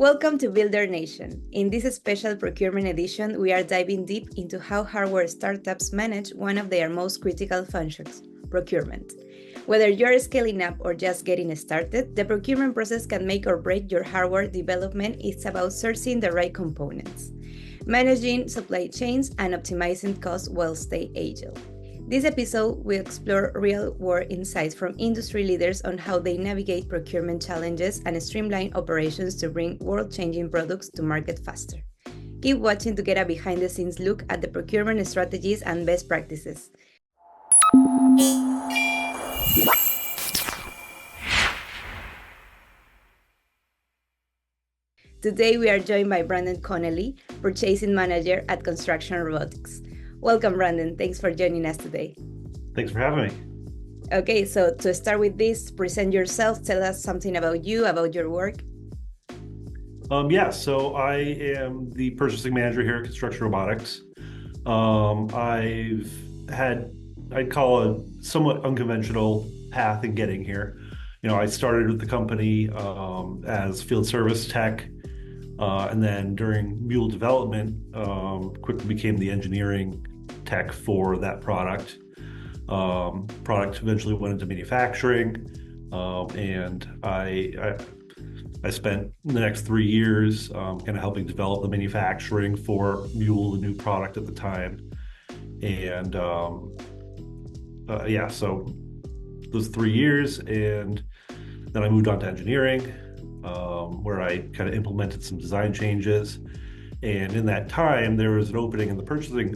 Welcome to Builder Nation. In this special Procurement Edition, we are diving deep into how hardware startups manage one of their most critical functions, procurement. Whether you're scaling up or just getting started, the procurement process can make or break your hardware development. It's about sourcing the right components, managing supply chains, and optimizing costs while staying agile. This episode will explore real-world insights from industry leaders on how they navigate procurement challenges and streamline operations to bring world-changing products to market faster. Keep watching to get a behind-the-scenes look at the procurement strategies and best practices. Today, we are joined by Branden Connolly, Purchasing Manager at Construction Robotics. Welcome, Branden. Thanks for joining us today. Thanks for having me. Okay, so to start with this, present yourself. Tell us something about you, about your work. So I am the purchasing manager here at Construction Robotics. I'd call a somewhat unconventional path in getting here. I started with the company as field service tech, and then during Mule development, quickly became the engineering tech for that product. Product eventually went into manufacturing, and I spent the next 3 years kind of helping develop the manufacturing for Mule, the new product at the time. And so those 3 years, and then I moved on to engineering, where I kind of implemented some design changes. And in that time, there was an opening in the purchasing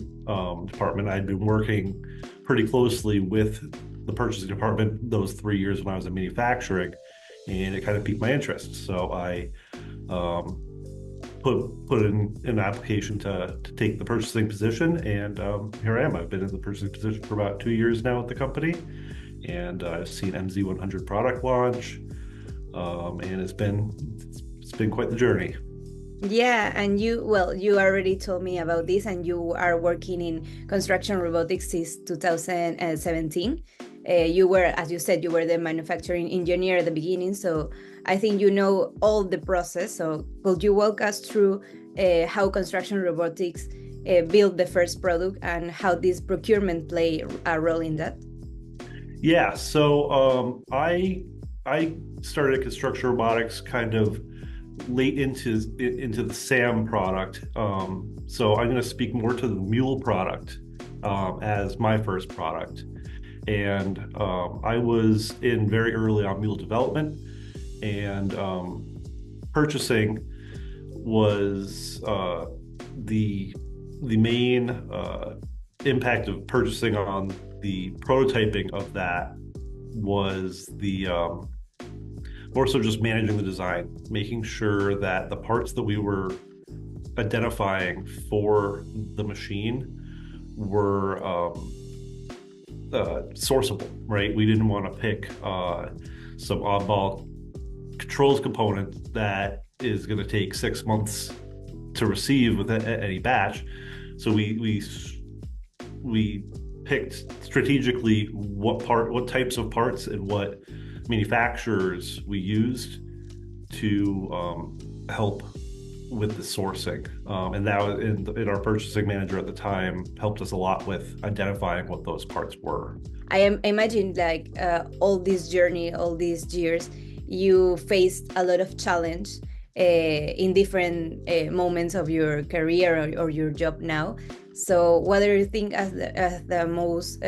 department. I'd been working pretty closely with the purchasing department those 3 years when I was in manufacturing, and it kind of piqued my interest. So I put in an application to take the purchasing position, and here I am. I've been in the purchasing position for about 2 years now at the company, and I've seen MZ100 product launch, and it's been quite the journey. Yeah, and you already told me about this, and you are working in construction robotics since 2017. You were, as you said, you were the manufacturing engineer at the beginning, so I think you know all the process. So could you walk us through how construction robotics built the first product and how this procurement play a role in that? Yeah, so I started construction robotics kind of late into the SAM product. So I'm going to speak more to the Mule product as my first product. And I was in very early on Mule development, and purchasing was the main impact of purchasing on the prototyping of that was the more so just managing the design, making sure that the parts that we were identifying for the machine were sourceable, right? We didn't want to pick some oddball controls component that is going to take 6 months to receive with any batch. So we picked strategically what types of parts and what manufacturers we used to help with the sourcing, and that was in our purchasing manager at the time helped us a lot with identifying what those parts were. I imagine like all this journey, all these years, you faced a lot of challenge in different moments of your career or your job now. So what do you think as the most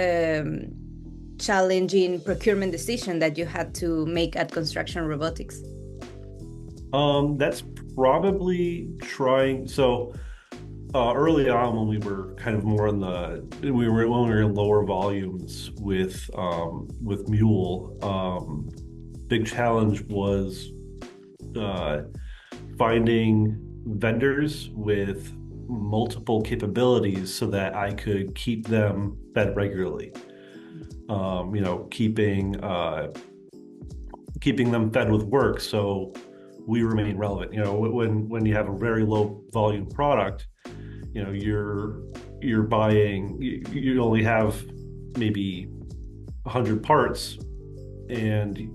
challenging procurement decision that you had to make at Construction Robotics? That's probably trying. So early on, when we were kind of more when we were in lower volumes with Mule, big challenge was finding vendors with multiple capabilities so that I could keep them fed regularly. Keeping them fed with work so we remain relevant. When you have a very low volume product, you're buying, you only have maybe 100 parts, and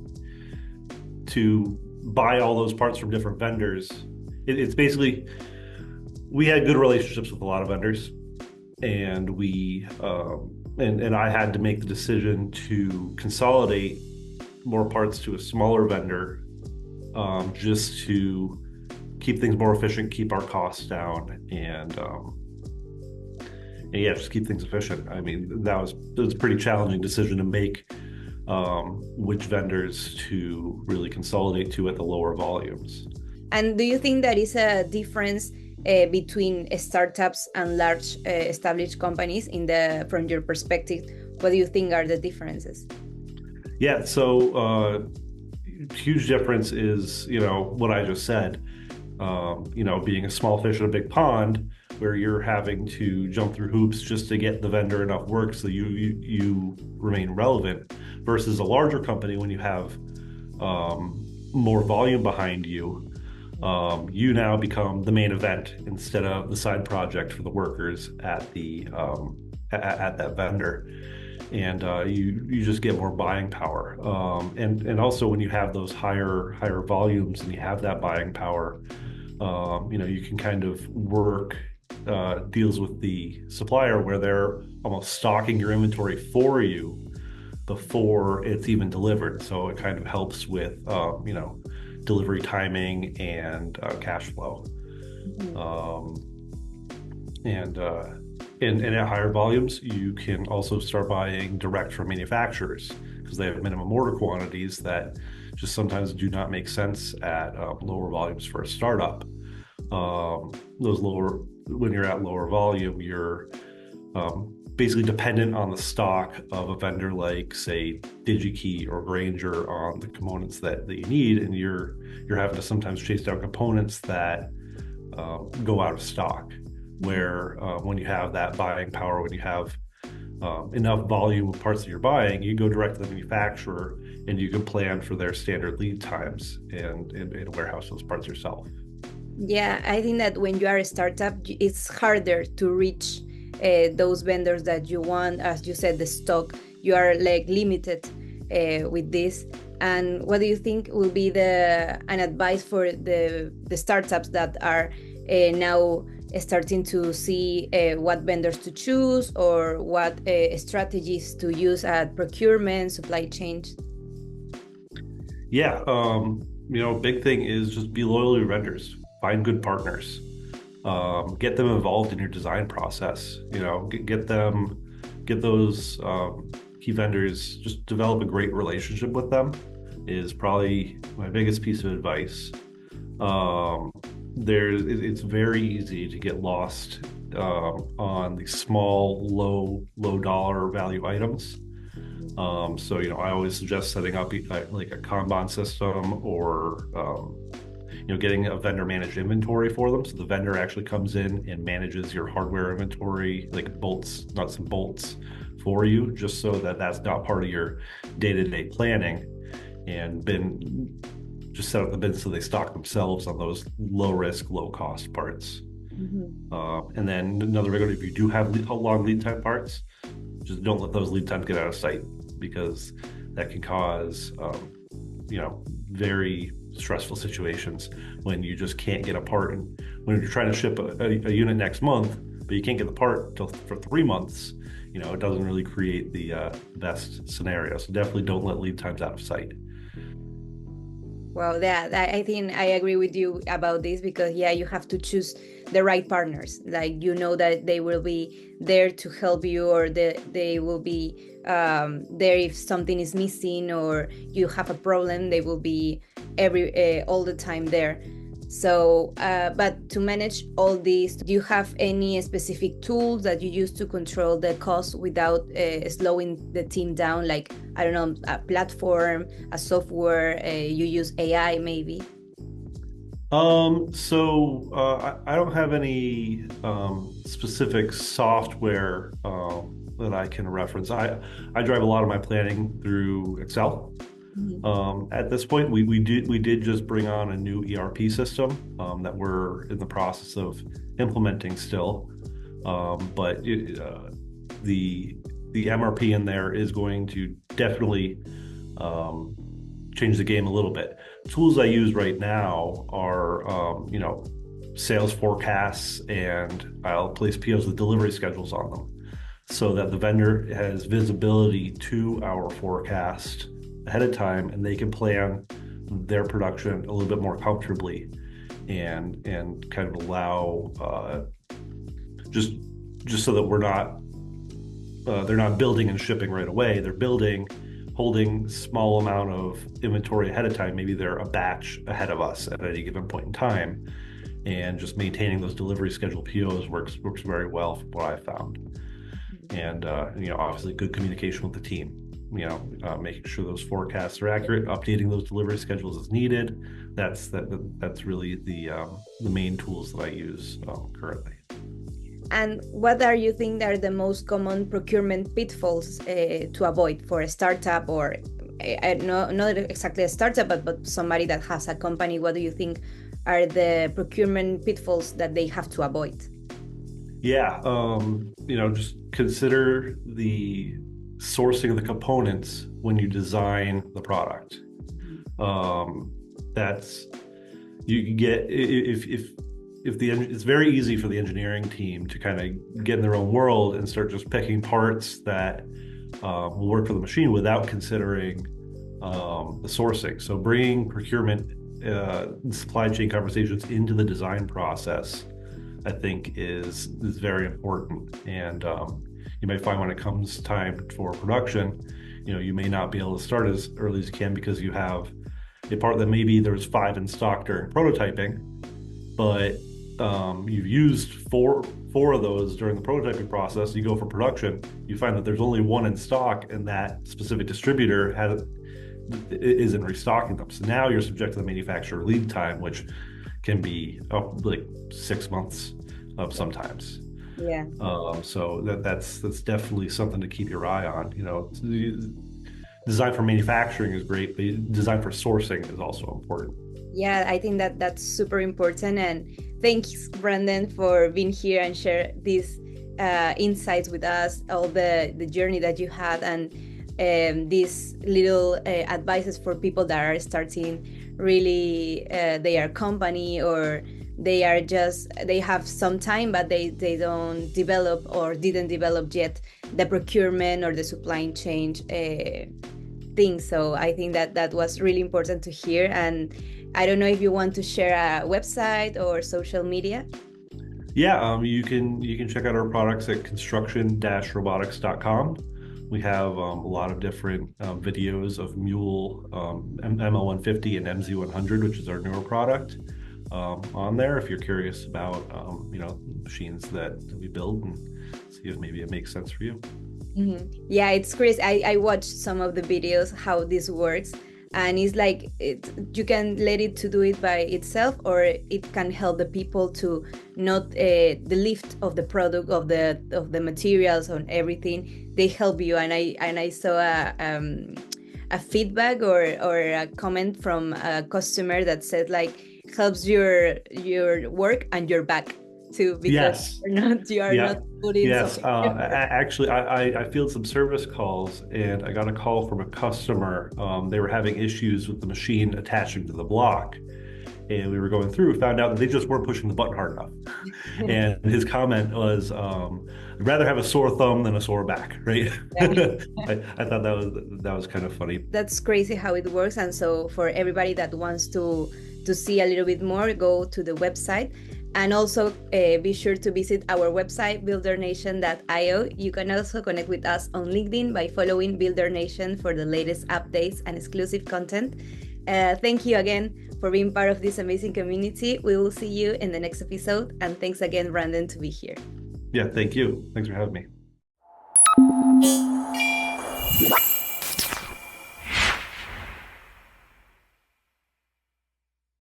to buy all those parts from different vendors it's basically, we had good relationships with a lot of vendors, and and I had to make the decision to consolidate more parts to a smaller vendor, just to keep things more efficient, keep our costs down, and yeah, just keep things efficient. I mean, it was a pretty challenging decision to make, which vendors to really consolidate to at the lower volumes. And do you think there is a difference between startups and large established companies from your perspective? What do you think are the differences? Yeah, so huge difference is, what I just said. Being a small fish in a big pond, where you're having to jump through hoops just to get the vendor enough work so you remain relevant, versus a larger company when you have more volume behind you. You now become the main event instead of the side project for the workers at that vendor, and you just get more buying power. And also when you have those higher volumes and you have that buying power, you can kind of work deals with the supplier where they're almost stocking your inventory for you before it's even delivered. So it kind of helps with delivery timing and cash flow. And at higher volumes, you can also start buying direct from manufacturers because they have minimum order quantities that just sometimes do not make sense at lower volumes for a startup. When you're at lower volume, you're basically dependent on the stock of a vendor like, say, DigiKey or Grainger on the components that you need, and you're having to sometimes chase down components that go out of stock. Where when you have that buying power, when you have enough volume of parts that you're buying, you go direct to the manufacturer and you can plan for their standard lead times and warehouse those parts yourself. Yeah, I think that when you are a startup, it's harder to reach those vendors that you want. As you said, the stock, you are like limited with this. And what do you think will be an advice for the startups that are now starting to see what vendors to choose or what strategies to use at procurement, supply chain? Yeah, big thing is just be loyal to your vendors. Find good partners. Get them involved in your design process. Get those key vendors. Just develop a great relationship with them is probably my biggest piece of advice. It's very easy to get lost on the small, low dollar value items. So I always suggest setting up like a Kanban system, or getting a vendor managed inventory for them. So the vendor actually comes in and manages your hardware inventory, like bolts, nuts and bolts for you, just so that that's not part of your day-to-day planning, and just set up the bins so they stock themselves on those low risk, low cost parts. And then another big one, if you do have long lead time parts, just don't let those lead times get out of sight, because that can cause very stressful situations when you just can't get a part. And when you're trying to ship a unit next month, but you can't get the part for 3 months, it doesn't really create the best scenario. So definitely don't let lead times out of sight. Well, I think I agree with you about this, because you have to choose the right partners. Like, that they will be there to help you, or they will be there if something is missing or you have a problem. They will be all the time there. So, but to manage all this, do you have any specific tools that you use to control the cost without slowing the team down? Like, I don't know, a platform, a software, you use AI maybe? So I don't have any specific software that I can reference. I drive a lot of my planning through Excel. At this point, we did just bring on a new ERP system that we're in the process of implementing still, but the MRP in there is going to definitely change the game a little bit. tools I use right now are, sales forecasts, and I'll place POs with delivery schedules on them so that the vendor has visibility to our forecast ahead of time, and they can plan their production a little bit more comfortably and kind of allow just so that they're not building and shipping right away. They're building, holding small amount of inventory ahead of time. Maybe they're a batch ahead of us at any given point in time, and just maintaining those delivery schedule POs works very well from what I found. And obviously good communication with the team. Making sure those forecasts are accurate, updating those delivery schedules as needed. That's really the main tools that I use currently. And what are you think are the most common procurement pitfalls to avoid for a startup, or not exactly a startup, but somebody that has a company? What do you think are the procurement pitfalls that they have to avoid? Yeah, just consider the sourcing of the components when you design the product. That's you get if it's very easy for the engineering team to kind of get in their own world and start just picking parts that will work for the machine without considering the sourcing. So bringing procurement supply chain conversations into the design process, I think, is very important. And you may find when it comes time for production, you may not be able to start as early as you can because you have a part that maybe there's 5 in stock during prototyping, but you've used four of those during the prototyping process. You go for production, you find that there's only 1 in stock, and that specific distributor isn't restocking them. So now you're subject to the manufacturer lead time, which can be like 6 months sometimes. Yeah. So that's definitely something to keep your eye on. Design for manufacturing is great, but design for sourcing is also important. Yeah, I think that's super important. And thanks, Branden, for being here and share these insights with us, all the journey that you had, and these little advices for people that are starting really their company, or they have some time, but they don't develop or didn't develop yet the procurement or the supply chain thing. So I think that was really important to hear. And I don't know if you want to share a website or social media. Yeah, you can check out our products at construction-robotics.com. We have a lot of different videos of Mule, ML150 and MZ100, which is our newer product, on there if you're curious about machines that we build, and see if maybe it makes sense for you. Mm-hmm. Yeah, it's crazy. I watched some of the videos how this works, and it's like you can let it to do it by itself, or it can help the people to not the lift of the product, of the materials, on everything. They help you, and I saw a feedback or a comment from a customer that said like helps your work and your back too, because yes. you are not putting yes actually I field some service calls, and I got a call from a customer. They were having issues with the machine attaching to the block, and we were going through, found out that they just weren't pushing the button hard enough. And his comment was, I'd rather have a sore thumb than a sore back, right? Yeah. I thought that was kind of funny. That's crazy how it works. And so for everybody that wants to see a little bit more, go to the website. And also be sure to visit our website, buildernation.io. You can also connect with us on LinkedIn by following Builder Nation for the latest updates and exclusive content. Thank you again for being part of this amazing community. We will see you in the next episode. And thanks again, Branden, to be here. Yeah, thank you. Thanks for having me.